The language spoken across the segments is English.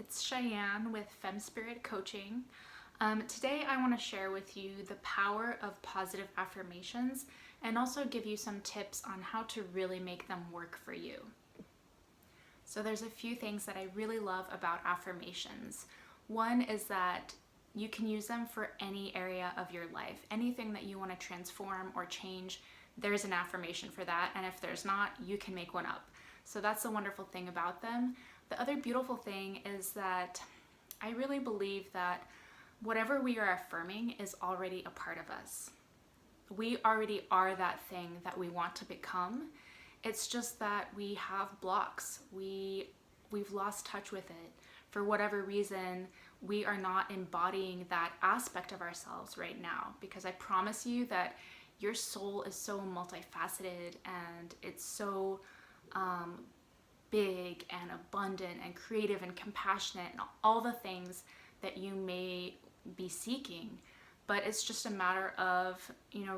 it's Cheyenne with Fem Spirit Coaching. Today I want to share with you the power of positive affirmations and also give you some tips on how to really make them work for you. So there's a few things that I really love about affirmations. One is that you can use them for any area of your life. Anything that you want to transform or change, there's an affirmation for that, and if there's not, you can make one up. So that's the wonderful thing about them. The other beautiful thing is that I really believe that whatever we are affirming is already a part of us. We already are that thing that we want to become. It's just that we have blocks. We've lost touch with it. For whatever reason, we are not embodying that aspect of ourselves right now, because I promise you that your soul is so multifaceted and it's so big and abundant and creative and compassionate and all the things that you may be seeking. But it's just a matter of,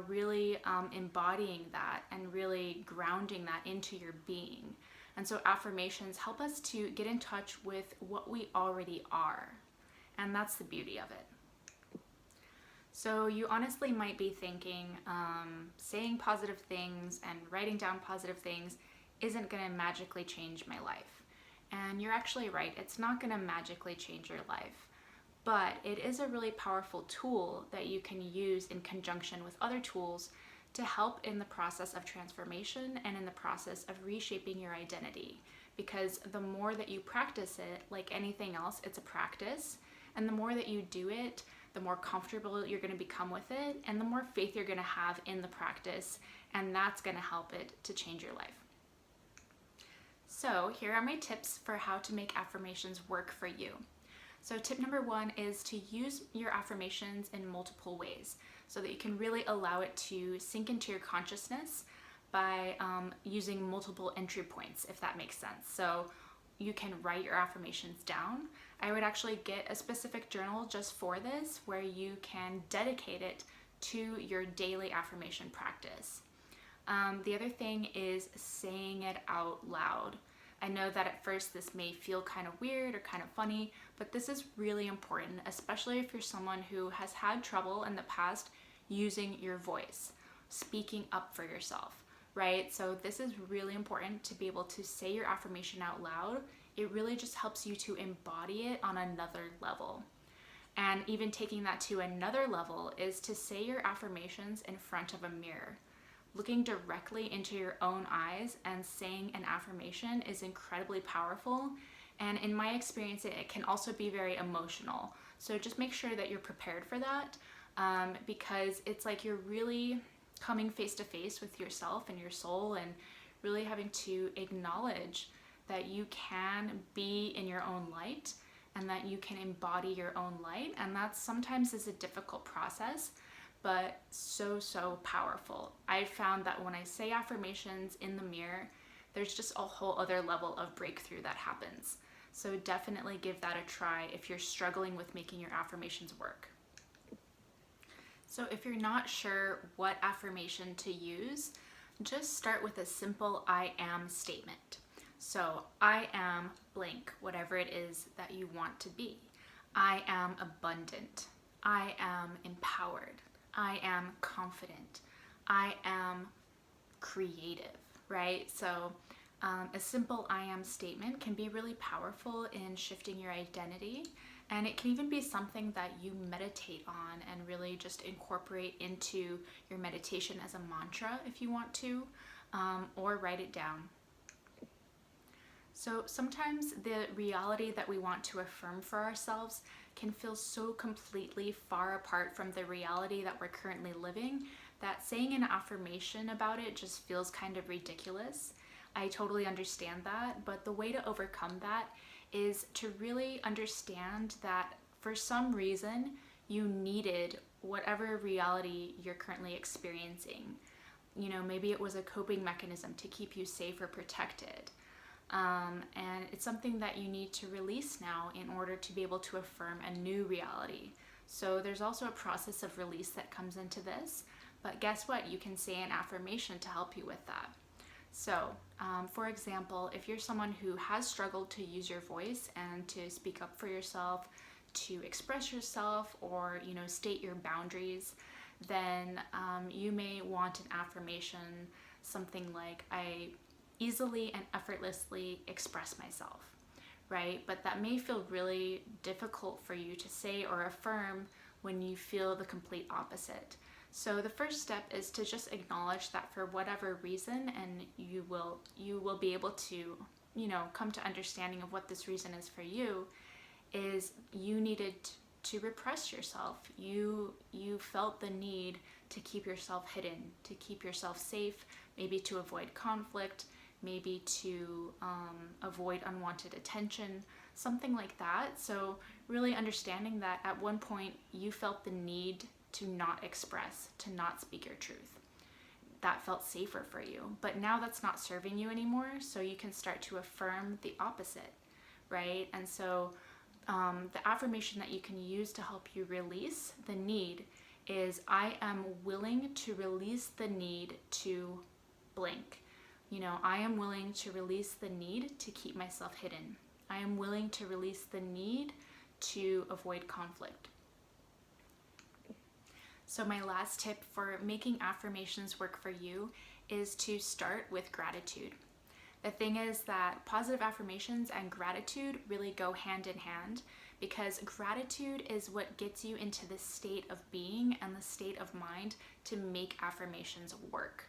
really embodying that and really grounding that into your being. And so affirmations help us to get in touch with what we already are. And that's the beauty of it. So you honestly might be thinking, saying positive things and writing down positive things isn't going to magically change my life. And you're actually right, it's not going to magically change your life. But it is a really powerful tool that you can use in conjunction with other tools to help in the process of transformation and in the process of reshaping your identity. Because the more that you practice it, like anything else, it's a practice. And the more that you do it, the more comfortable you're going to become with it, and the more faith you're going to have in the practice, and that's going to help it to change your life. So here are my tips for how to make affirmations work for you. So tip number one is to use your affirmations in multiple ways so that you can really allow it to sink into your consciousness by using multiple entry points, if that makes sense. So you can write your affirmations down. I would actually get a specific journal just for this, where you can dedicate it to your daily affirmation practice. The other thing is saying it out loud. I know that at first this may feel kind of weird or kind of funny, but this is really important, especially if you're someone who has had trouble in the past using your voice, speaking up for yourself, right? So this is really important to be able to say your affirmation out loud. It really just helps you to embody it on another level. And even taking that to another level is to say your affirmations in front of a mirror. Looking directly into your own eyes and saying an affirmation is incredibly powerful. And in my experience, it can also be very emotional. So just make sure that you're prepared for that, because it's like you're really coming face to face with yourself and your soul, and really having to acknowledge that you can be in your own light and that you can embody your own light. And that sometimes is a difficult process, but so powerful. I found that when I say affirmations in the mirror, there's just a whole other level of breakthrough that happens. So definitely give that a try if you're struggling with making your affirmations work. So if you're not sure what affirmation to use, just start with a simple I am statement. So I am blank, whatever it is that you want to be. I am abundant. I am empowered. I am confident. I am creative, right? So a simple I am statement can be really powerful in shifting your identity, and it can even be something that you meditate on and really just incorporate into your meditation as a mantra if you want to, or write it down. So sometimes the reality that we want to affirm for ourselves can feel so completely far apart from the reality that we're currently living that saying an affirmation about it just feels kind of ridiculous. I totally understand that, but the way to overcome that is to really understand that for some reason you needed whatever reality you're currently experiencing. Maybe it was a coping mechanism to keep you safe or protected. And it's something that you need to release now in order to be able to affirm a new reality. So there's also a process of release that comes into this, but guess what? You can say an affirmation to help you with that. So, for example, if you're someone who has struggled to use your voice and to speak up for yourself, to express yourself, or state your boundaries, then you may want an affirmation, something like, I easily and effortlessly express myself, right? But that may feel really difficult for you to say or affirm when you feel the complete opposite. So the first step is to just acknowledge that for whatever reason, and you will be able to, come to understanding of what this reason is for you, is you needed to repress yourself. You felt the need to keep yourself hidden, to keep yourself safe, maybe to avoid conflict, maybe to avoid unwanted attention, something like that. So really understanding that at one point you felt the need to not express, to not speak your truth. That felt safer for you. But now that's not serving you anymore, so you can start to affirm the opposite, right? And so the affirmation that you can use to help you release the need is, I am willing to release the need to blank. I am willing to release the need to keep myself hidden. I am willing to release the need to avoid conflict. So my last tip for making affirmations work for you is to start with gratitude. The thing is that positive affirmations and gratitude really go hand in hand, because gratitude is what gets you into the state of being and the state of mind to make affirmations work,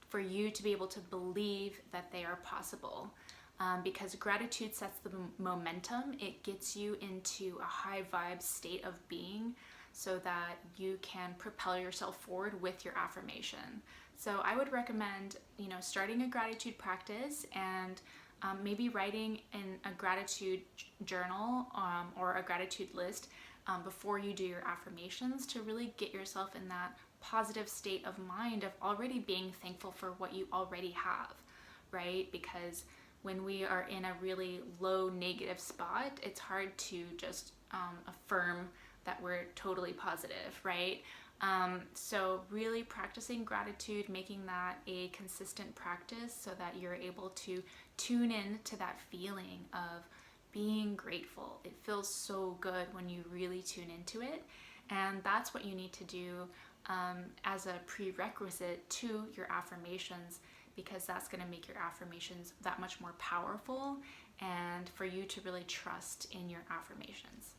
for you to be able to believe that they are possible. Because gratitude sets the momentum, it gets you into a high vibe state of being so that you can propel yourself forward with your affirmation. So I would recommend, starting a gratitude practice and maybe writing in a gratitude journal or a gratitude list before you do your affirmations, to really get yourself in that positive state of mind of already being thankful for what you already have, right? Because when we are in a really low negative spot, it's hard to just affirm that we're totally positive, right? So really practicing gratitude, making that a consistent practice so that you're able to tune in to that feeling of being grateful. It feels so good when you really tune into it. And that's what you need to do as a prerequisite to your affirmations, because that's going to make your affirmations that much more powerful and for you to really trust in your affirmations.